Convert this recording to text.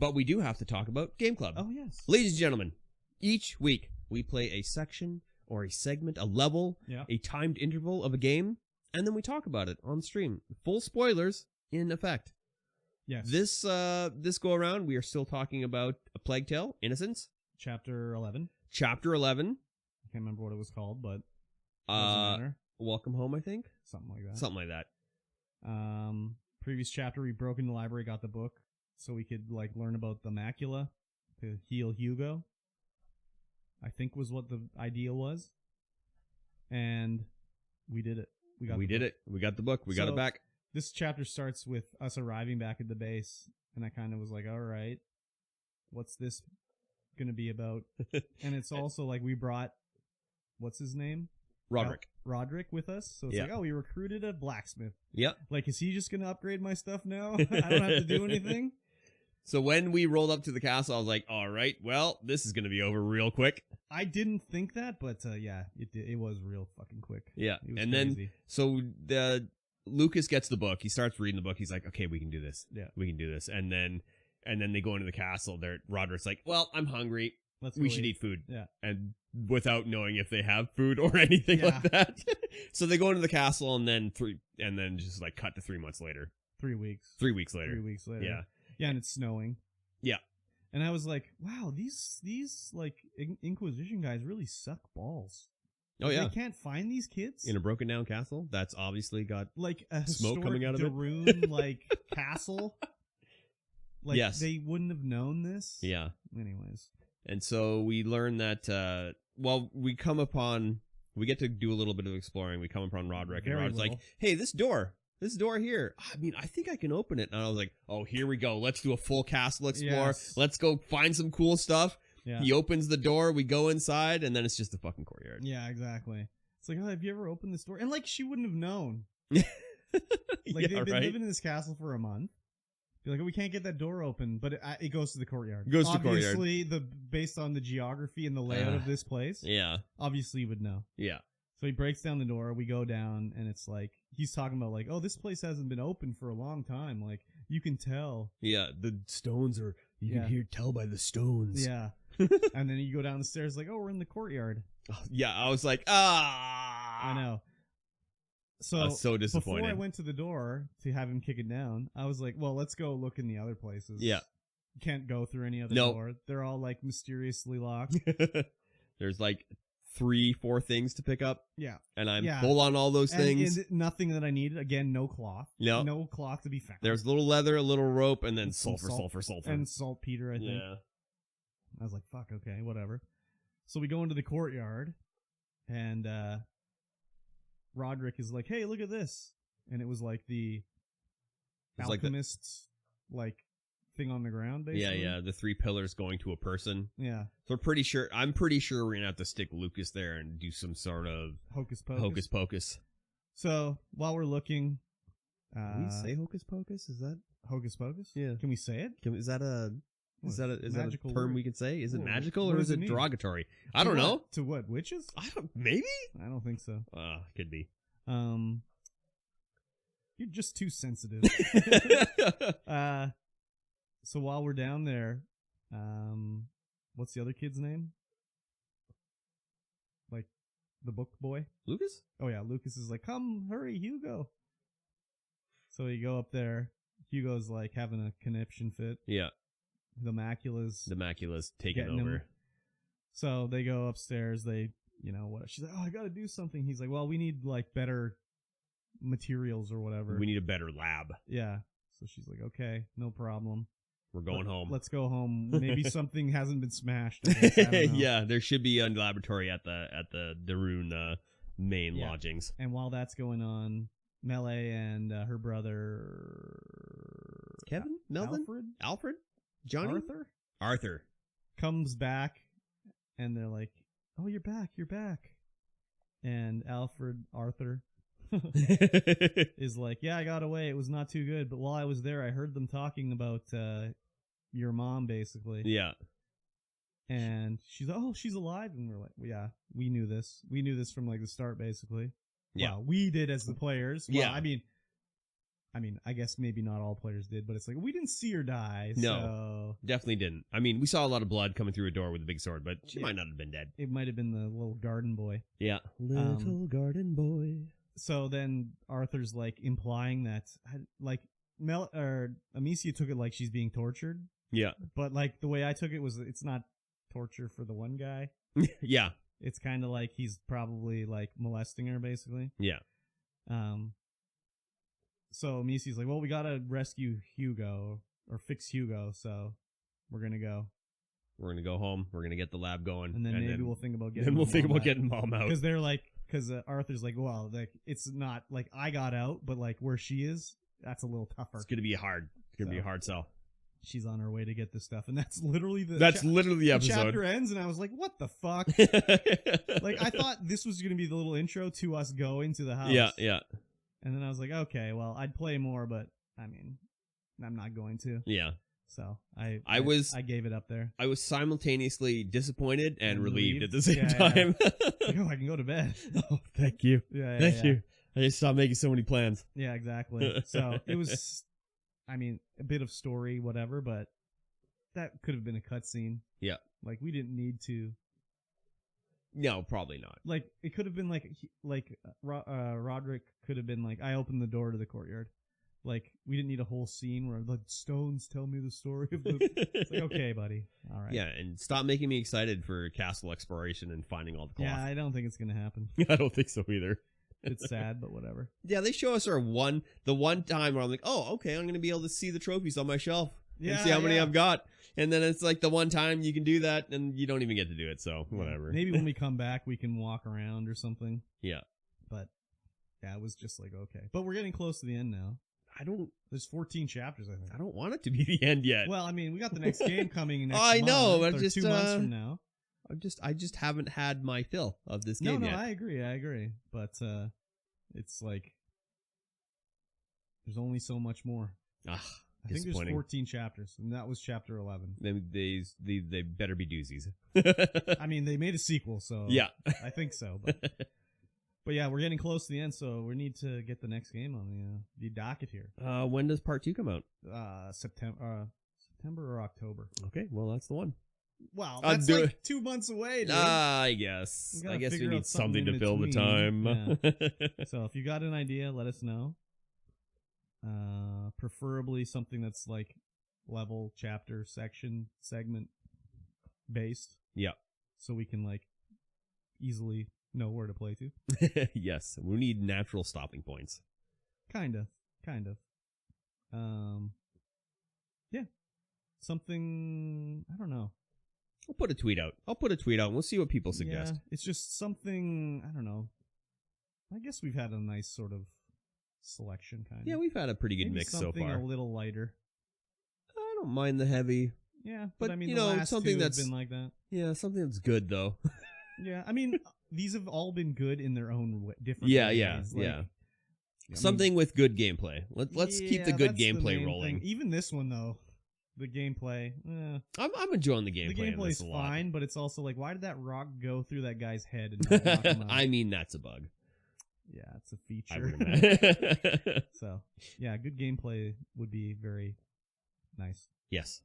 But we do have to talk about Game Club. Oh, yes. Ladies and gentlemen, each week we play a section or a segment, a level, a timed interval of a game, and then we talk about it on stream. Full spoilers in effect. Yes. This go around, we are still talking about A Plague Tale Innocence. Chapter 11. Chapter 11. I can't remember what it was called, but doesn't matter. Welcome Home, I think. Something like that. Something like that. Previous chapter, we broke into the library, got the book, so we could learn about the macula to heal Hugo. I think was what the idea was, and we did it. We did it. We got the book. We got it back. This chapter starts with us arriving back at the base, and I kind of was like, all right, what's this going to be about? And it's also like we brought, what's his name? Roderick with us. So it's like, oh, we recruited a blacksmith. Yep. Like, is he just going to upgrade my stuff now? I don't have to do anything? So when we rolled up to the castle, I was like, all right, well, this is going to be over real quick. I didn't think that, but yeah, it was real fucking quick. Yeah. And crazy. then, so Lucas gets the book. He starts reading the book. He's like, okay, we can do this. Yeah. We can do this. And then they go into the castle. Roderick's like, well, I'm hungry. We should eat food. Yeah. And without knowing if they have food or anything like that. So they go into the castle and then just like cut to 3 months later. 3 weeks. 3 weeks later. 3 weeks later. Yeah. Yeah, and it's snowing. Yeah. And I was like, wow, these like Inquisition guys really suck balls. Oh, yeah. They can't find these kids? In a broken down castle that's obviously got like a smoke coming out of Darun, it. like castle. Like they wouldn't have known this. Yeah. Anyways. And so we learn that we get to do a little bit of exploring. We come upon Roderick, and Roderick's like, hey, this door here, I mean, I think I can open it. And I was like, oh, here we go. Let's do a full castle explore. Yes. Let's go find some cool stuff. Yeah. He opens the door, we go inside, and then it's just a fucking courtyard. Yeah, exactly. It's like, oh, have you ever opened this door? And like, she wouldn't have known. Like, they've been living in this castle for a month. Be like, oh, we can't get that door open, but it goes to the courtyard. Obviously, based on the geography and the layout of this place. Yeah. Obviously, you would know. Yeah. So he breaks down the door. We go down, and it's like he's talking about like, oh, this place hasn't been open for a long time. Like you can tell. Yeah, the stones are. You can tell by the stones. Yeah. And then you go down the stairs, like, oh, we're in the courtyard. Yeah, I was like, I know. So I was so disappointed. Before I went to the door to have him kick it down, I was like, well, let's go look in the other places. Yeah. You can't go through any other door. They're all like mysteriously locked. There's like 3-4 things to pick up. Yeah. And I'm full on all those things. And nothing that I needed. Again, no cloth. No. No cloth to be found. There's a little leather, a little rope, and then sulfur. And saltpeter, I think. Yeah. I was like, fuck, okay, whatever. So we go into the courtyard, and Roderick is like, hey, look at this. And it was like the alchemist's like thing on the ground, basically. Yeah, the 3 pillars going to a person. Yeah. So I'm pretty sure we're going to have to stick Lucas there and do some sort of hocus pocus. So while we're looking... Can we say hocus pocus? Is that... Hocus pocus? Yeah. Can we say it? Is that a term word? We can say? Is it magical or is it derogatory? I don't know. To what? Witches? Maybe? I don't think so. Could be. You're just too sensitive. So while we're down there, what's the other kid's name? Like the book boy? Lucas? Oh yeah, Lucas is like, come, hurry, Hugo. So you go up there. Hugo's like having a conniption fit. Yeah. The macula's taking over. Him. So they go upstairs. They, what? She's like, oh, I got to do something. He's like, well, we need like better materials or whatever. We need a better lab. Yeah. So she's like, okay, no problem. We're going home. Let's go home. Maybe something hasn't been smashed. I guess. I don't know. Yeah, there should be a laboratory at the Darun main lodgings. And while that's going on, Melee and her brother Kevin, Melvin, Alfred, Johnny, Arthur comes back, and they're like, "Oh, you're back! And Arthur is like, "Yeah, I got away. It was not too good, but while I was there, I heard them talking about your mom, basically." Yeah. And she's like, "Oh, she's alive," and we're like, well, "Yeah, we knew this. We knew this from like the start, basically." Yeah, well, we did as the players. Well, yeah, I mean, I mean, I guess maybe not all players did, but it's like, we didn't see her die. No. So Definitely didn't. I mean, we saw a lot of blood coming through a door with a big sword, but she Yeah. might not have been dead. it might have been the little garden boy. Yeah. Little garden boy. So then Arthur's like implying that like Amicia took it like she's being tortured, Yeah. but like the way I took it was it's not torture for the one guy. Yeah. It's kind of like he's probably like molesting her basically. Yeah. So Amicia's like, well, we gotta rescue Hugo or fix Hugo, so we're gonna go, We're going to go home. We're going to get the lab going. and then maybe we'll think about getting. Then we'll think about getting mom out. because they're like, because Arthur's like, well, like it's not like I got out, but like where she is, that's a little tougher. It's going to be hard. It's going to be a hard sell. She's on her way to get this stuff, and that's literally the. Literally the the episode. chapter ends, and I was like, what the fuck? Like I thought this was gonna be the little intro to us going to the house. Yeah, yeah, And then I was like, okay, well, I'd play more, but I mean, I'm not going to. yeah. So I gave it up there. I was simultaneously disappointed and relieved at the same Yeah, time. Like, oh, I can go to bed. Oh, thank you. Yeah, Thank you. I just stopped making so many plans. Yeah, exactly. So it was, I mean, a bit of story, whatever, but that could have been a cutscene. Yeah. Like we didn't need to. No, probably not. Like it could have been Roderick could have been like, I opened the door to the courtyard. Like we didn't need a whole scene where the stones tell me the story of the. It's like, okay, buddy, all right. Yeah, and stop making me excited for castle exploration and finding all the cloth. Yeah, I don't think it's gonna happen. I don't think so either. It's sad, but whatever. Yeah, they show us the one time where I'm like, oh, okay, I'm gonna be able to see the trophies on my shelf and see how many I've got. And then it's like the one time you can do that, and you don't even get to do it. So whatever. Maybe when we come back, we can walk around or something. Yeah, but yeah, it was just like okay. But we're getting close to the end now. There's 14 chapters, I think. I don't want it to be the end yet. Well, I mean, we got the next game coming next I month, know, or but just 2 months from now. I just haven't had my fill of this game yet. I agree. But it's like there's only so much more. Ah, I think there's 14 chapters, and that was chapter 11. They better be doozies. I mean, they made a sequel, so yeah, I think so. But yeah, we're getting close to the end, so we need to get the next game on the docket here. When does part 2 come out? September or October. Okay, well that's the one. Wow, that's like 2 months away, dude. I guess. We need something to fill the between. time. Yeah. So if you got an idea, let us know. Preferably something that's like level, chapter, section, segment based. Yeah. So we can like easily know where to play to. Yes, we need natural stopping points. Kind of. Yeah. Something, I don't know. I'll put a tweet out. And we'll see what people suggest. Yeah, it's just something, I don't know. I guess we've had a nice sort of selection, kind of. Yeah, we've had a pretty good Maybe mix so far. Something a little lighter. I don't mind the heavy. Yeah, but I mean, you the know, last something two have that's been like that. Yeah, something that's good though. Yeah, I mean, these have all been good in their own different yeah, ways. Yeah. I Something with good gameplay. Let's keep the good that's the gameplay main rolling. thing. Even this one though, the gameplay. I'm enjoying the gameplay. The gameplay's in this a lot. fine, but it's also like, why did that rock go through that guy's head and not knock him out? I mean, that's a bug. Yeah, it's a feature. I would imagine. So, yeah, good gameplay would be very nice. Yes.